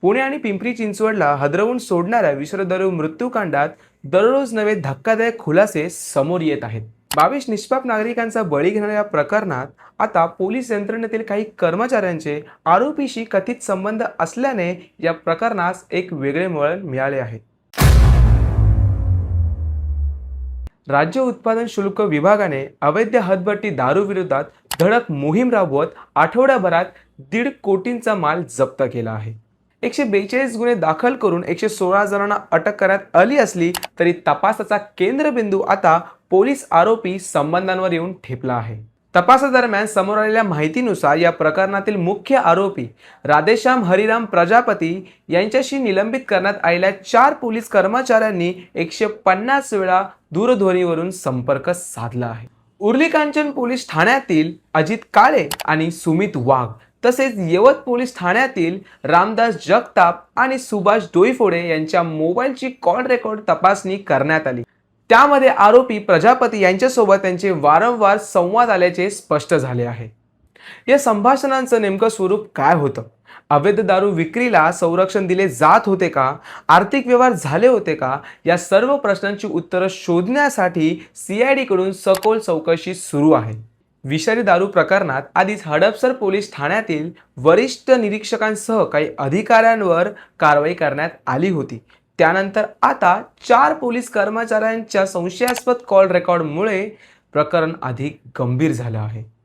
पुणे आणि पिंपरी चिंचवडला हादरवून सोडणाऱ्या विषारी मृत्यूकांडात दररोज नवे धक्कादायक खुलासे समोर येत आहेत. 22 निष्पाप नागरिकांचा बळी घेणाऱ्या प्रकरणात आता पोलीस यंत्रणेतील काही कर्मचाऱ्यांचे आरोपीशी कथित संबंध असल्याने या प्रकरणास एक वेगळे वळण मिळाले आहे. राज्य उत्पादन शुल्क विभागाने अवैध हदभट्टी दारू विरोधात धडक मोहीम राबवत आठवड्याभरात 1.5 कोटींचा माल जप्त केला आहे. 142 गुन्हे दाखल करून 116 जणांना अटक करण्यात आली असली तरी तपासाचा केंद्रबिंदू आता पोलीस आरोपी संबंधांवर येऊन ठेपला आहे. तपासादरम्यान समोर आलेल्या माहितीनुसार या प्रकरणातील मुख्य आरोपी राधेश्याम हरिराम प्रजापती यांच्याशी निलंबित करण्यात आलेल्या 4 पोलीस कर्मचाऱ्यांनी 150 वेळा दूरध्वनीवरून संपर्क साधला आहे. उर्ली कांचन पोलीस ठाण्यातील अजित काळे आणि सुमित वाघ तसेच यवत पोलीस ठाण्यातील रामदास जगताप आणि सुभाष डोईफोडे यांच्या मोबाईलची कॉल रेकॉर्ड तपासणी करण्यात आली. त्यामध्ये आरोपी प्रजापती यांच्यासोबत त्यांचे वारंवार संवाद आल्याचे स्पष्ट झाले आहे. या संभाषणांचं नेमकं स्वरूप काय होतं? अवैध दारू विक्रीला संरक्षण दिले जात होते का? आर्थिक व्यवहार झाले होते का? या सर्व प्रश्नांची उत्तरं शोधण्यासाठी CID कडून सखोल चौकशी सुरू आहे. विषारी दारू प्रकरणात आधीच हडपसर पोलीस ठाण्यातील वरिष्ठ निरीक्षकांसह काही अधिकाऱ्यांवर कारवाई करण्यात आली होती. त्यानंतर आता 4 पोलीस कर्मचाऱ्यांच्या संशयास्पद कॉल रेकॉर्डमुळे प्रकरण अधिक गंभीर झालं आहे.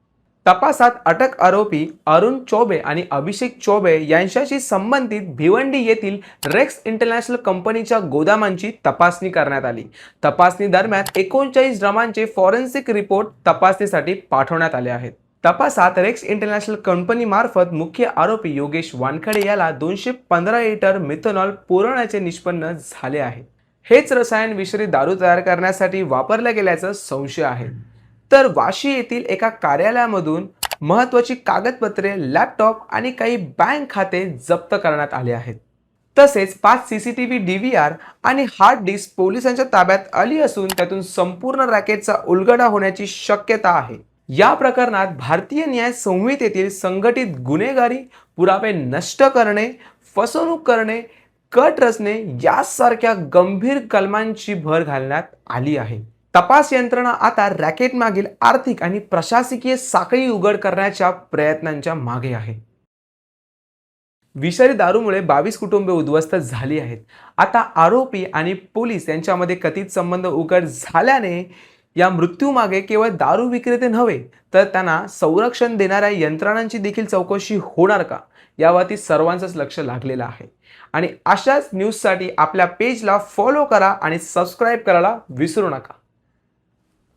तपासात अटक आरोपी अरुण चौबे आणि अभिषेक चौबे यांच्याशी संबंधित भिवंडी येथील रेक्स इंटरनॅशनल कंपनीच्या गोदामांची तपासणी करण्यात आली. तपासणी दरम्यान 39 ड्रमांचे फॉरेन्सिक रिपोर्ट तपासणीसाठी पाठवण्यात आले आहेत. तपासात रेक्स इंटरनॅशनल कंपनी मार्फत मुख्य आरोपी योगेश वानखडे याला 215 लिटर मिथेनॉल पुरवण्याचे निष्पन्न झाले आहे. हेच रसायन विषारी दारू तयार करण्यासाठी वापरले गेल्याचा संशय आहे. तर वाशी येथील एका कार्यालयामधून महत्त्वाची कागदपत्रे, लॅपटॉप आणि काही बँक खाते जप्त करण्यात आले आहेत. तसेच 5 CCTV DVR आणि हार्ड डिस्क पोलिसांच्या ताब्यात आली असून त्यातून संपूर्ण रॅकेटचा उलगडा होण्याची शक्यता आहे. या प्रकरणात भारतीय न्याय संहितेतील संघटित गुन्हेगारी, पुरावे नष्ट करणे, फसवणूक करणे, कट रचणे यासारख्या गंभीर कलमांची भर घालण्यात आली आहे. तपास यंत्रणा आता रॅकेट मागील आर्थिक आणि प्रशासकीय साखळी उघड करण्याच्या प्रयत्नांच्या मागे आहे. विषारी दारूमुळे 22 कुटुंबे उद्ध्वस्त झाली आहेत. आता आरोपी आणि पोलीस यांच्यामध्ये कथित संबंध उघड झाल्याने या मृत्यूमागे केवळ दारू विक्रेते नव्हे तर त्यांना संरक्षण देणाऱ्या यंत्रणांची देखील चौकशी होणार का, यावरती सर्वांचंच लक्ष लागलेलं आहे. आणि अशाच न्यूजसाठी आपल्या पेजला फॉलो करा आणि सबस्क्राईब करायला विसरू नका.